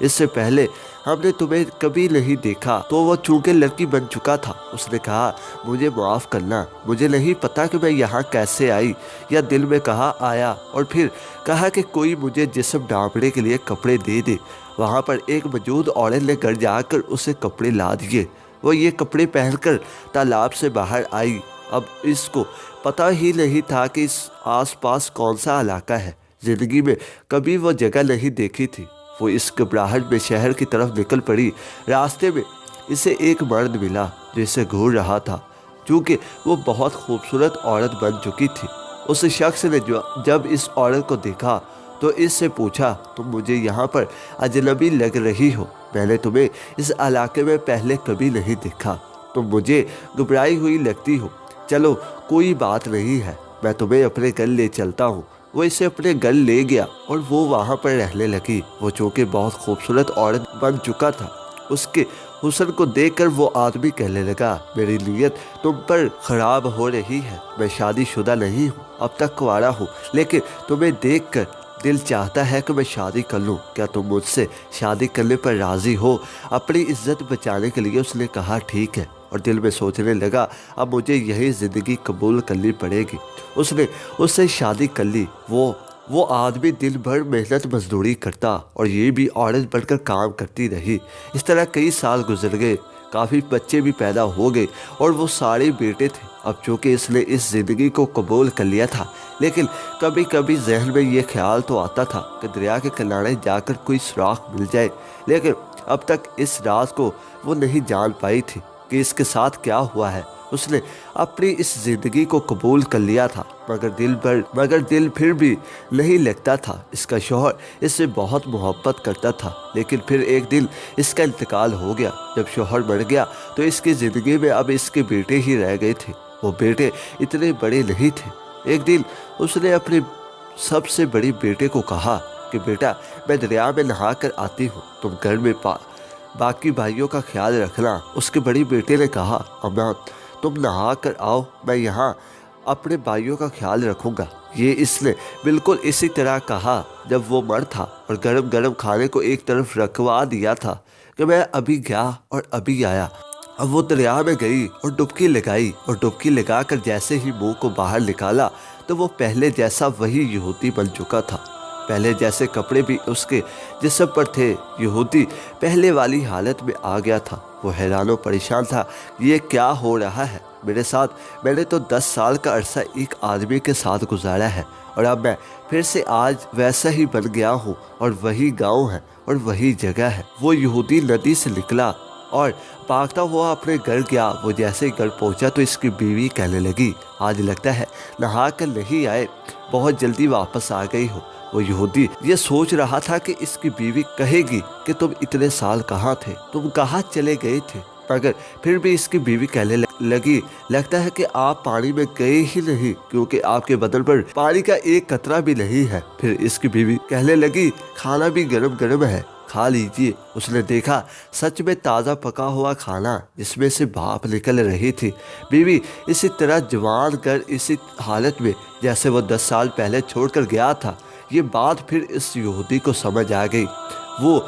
اس سے پہلے ہم نے تمہیں کبھی نہیں دیکھا۔ تو وہ چونکہ لڑکی بن چکا تھا، اس نے کہا مجھے معاف کرنا، مجھے نہیں پتا کہ میں یہاں کیسے آئی، یا دل میں کہا آیا، اور پھر کہا کہ کوئی مجھے جسم ڈھانپنے کے لیے کپڑے دے دے۔ وہاں پر ایک موجود عورت نے گھر جا کر اسے کپڑے لا دیے۔ وہ یہ کپڑے پہن کر تالاب سے باہر آئی۔ اب اس کو پتہ ہی نہیں تھا کہ اس آس پاس کون سا علاقہ ہے۔ زندگی میں کبھی وہ جگہ نہیں دیکھی تھی۔ وہ اس گھبراہٹ میں شہر کی طرف نکل پڑی۔ راستے میں اسے ایک مرد ملا جو اسے گھور رہا تھا، چونکہ وہ بہت خوبصورت عورت بن چکی تھی۔ اس شخص نے جب اس عورت کو دیکھا تو اس سے پوچھا، تم مجھے یہاں پر اجنبی لگ رہی ہو، میں نے تمہیں اس علاقے میں پہلے کبھی نہیں دیکھا، تم مجھے گھبرائی ہوئی لگتی ہو، چلو کوئی بات نہیں ہے، میں تمہیں اپنے گھر لے چلتا ہوں۔ وہ اسے اپنے گھر لے گیا اور وہ وہاں پر رہنے لگی۔ وہ چونکہ بہت خوبصورت عورت بن چکا تھا، اس کے حسن کو دیکھ کر وہ آدمی کہنے لگا، میری نیت تم پر خراب ہو رہی ہے، میں شادی شدہ نہیں ہوں، اب تک کنوارا ہوں، لیکن تمہیں دیکھ کر دل چاہتا ہے کہ میں شادی کر لوں، کیا تم مجھ سے شادی کرنے پر راضی ہو؟ اپنی عزت بچانے کے لیے اس نے کہا ٹھیک ہے، اور دل میں سوچنے لگا اب مجھے یہی زندگی قبول کرنی پڑے گی۔ اس نے اس سے شادی کر لی۔ وہ آدمی دن بھر محنت مزدوری کرتا اور یہ بھی عورت بن کر کام کرتی رہی۔ اس طرح کئی سال گزر گئے، کافی بچے بھی پیدا ہو گئے اور وہ سارے بیٹے تھے۔ اب چونکہ اس نے اس زندگی کو قبول کر لیا تھا، لیکن کبھی کبھی ذہن میں یہ خیال تو آتا تھا کہ دریا کے کنارے جا کر کوئی سراغ مل جائے، لیکن اب تک اس راز کو وہ نہیں جان پائی تھی کہ اس کے ساتھ کیا ہوا ہے۔ اس نے اپنی اس زندگی کو قبول کر لیا تھا، مگر دل پھر بھی نہیں لگتا تھا۔ اس کا شوہر اس سے بہت محبت کرتا تھا، لیکن پھر ایک دن اس کا انتقال ہو گیا۔ جب شوہر مر گیا تو اس کی زندگی میں اب اس کے بیٹے ہی رہ گئے تھے۔ وہ بیٹے اتنے بڑے نہیں تھے۔ ایک دن اس نے اپنے سب سے بڑے بیٹے کو کہا کہ بیٹا، میں دریا میں نہا کر آتی ہوں، تم گھر میں باقی بھائیوں کا خیال رکھنا۔ اس کے بڑے بیٹے نے کہا، اماں تم نہا کر آؤ، میں یہاں اپنے بھائیوں کا خیال رکھوں گا۔ یہ اس نے بالکل اسی طرح کہا جب وہ مر تھا اور گرم گرم کھانے کو ایک طرف رکھوا دیا تھا کہ میں ابھی گیا اور ابھی آیا۔ اب وہ دریا میں گئی اور ڈبکی لگائی، اور ڈبکی لگا کر جیسے ہی منہ کو باہر نکالا تو وہ پہلے جیسا وہی یہودی بن چکا تھا۔ پہلے جیسے کپڑے بھی اس کے جسم پر تھے۔ یہودی پہلے والی حالت میں آ گیا تھا۔ وہ حیران و پریشان تھا، یہ کیا ہو رہا ہے میرے ساتھ؟ میں نے تو 10 سال کا عرصہ ایک آدمی کے ساتھ گزارا ہے، اور اب میں پھر سے آج ویسا ہی بن گیا ہوں، اور وہی گاؤں ہے اور وہی جگہ ہے۔ وہ یہودی ندی سے نکلا اور بھاگتا ہوا اپنے گھر گیا۔ وہ جیسے ہی گھر پہنچا تو اس کی بیوی کہنے لگی، آج لگتا ہے نہا کر نہیں آئے، بہت جلدی واپس آ گئی ہو۔ وہ یہودی یہ سوچ رہا تھا کہ اس کی بیوی کہے گی کہ تم اتنے سال کہاں تھے، تم کہاں چلے گئے تھے، مگر پھر بھی اس کی بیوی کہنے لگی، لگتا ہے کہ آپ پانی میں گئے ہی نہیں، کیونکہ آپ کے بدن پر پانی کا ایک قطرہ بھی نہیں ہے۔ پھر اس کی بیوی کہنے لگی، کھانا بھی گرم گرم ہے، کھا لیجیے۔ اس نے دیکھا سچ میں تازہ پکا ہوا کھانا جس میں سے بھاپ نکل رہی تھی۔ بیوی اسی طرح جوان گر اسی حالت میں جیسے وہ 10 سال پہلے چھوڑ کر گیا تھا۔ یہ بات پھر اس یہودی کو سمجھ آ گئی۔ وہ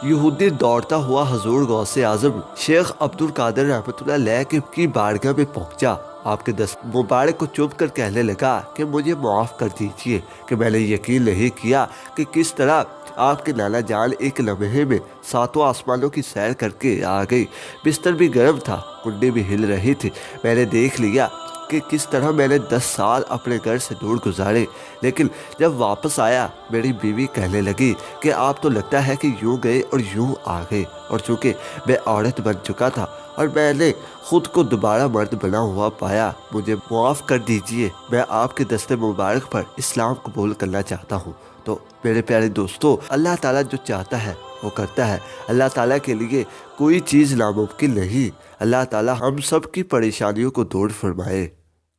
یہودی دوڑتا ہوا حضور غوث اعظم شیخ عبد القادر رحمۃ اللہ علیہ کی بارگاہ میں پہنچا۔ آپ کے دست مبارک کو چوم کر کہنے لگا کہ مجھے معاف کر دیجیے کہ میں نے یقین نہیں کیا کہ کس طرح آپ کے نانا جان ایک لمحے میں 7 آسمانوں کی سیر کر کے آ گئی۔ بستر بھی گرم تھا، کنڈی بھی ہل رہی تھی۔ میں نے دیکھ لیا کہ کس طرح میں نے 10 سال اپنے گھر سے دور گزارے، لیکن جب واپس آیا میری بیوی کہنے لگی کہ آپ تو لگتا ہے کہ یوں گئے اور یوں آ گئے، اور چونکہ میں عورت بن چکا تھا اور میں نے خود کو دوبارہ مرد بنا ہوا پایا، مجھے معاف کر دیجئے، میں آپ کے دست مبارک پر اسلام قبول کرنا چاہتا ہوں۔ تو میرے پیارے دوستو، اللہ تعالیٰ جو چاہتا ہے وہ کرتا ہے۔ اللہ تعالیٰ کے لیے کوئی چیز ناممکن نہیں۔ اللہ تعالیٰ ہم سب کی پریشانیوں کو دور فرمائے،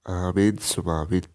آمین ثم آمین۔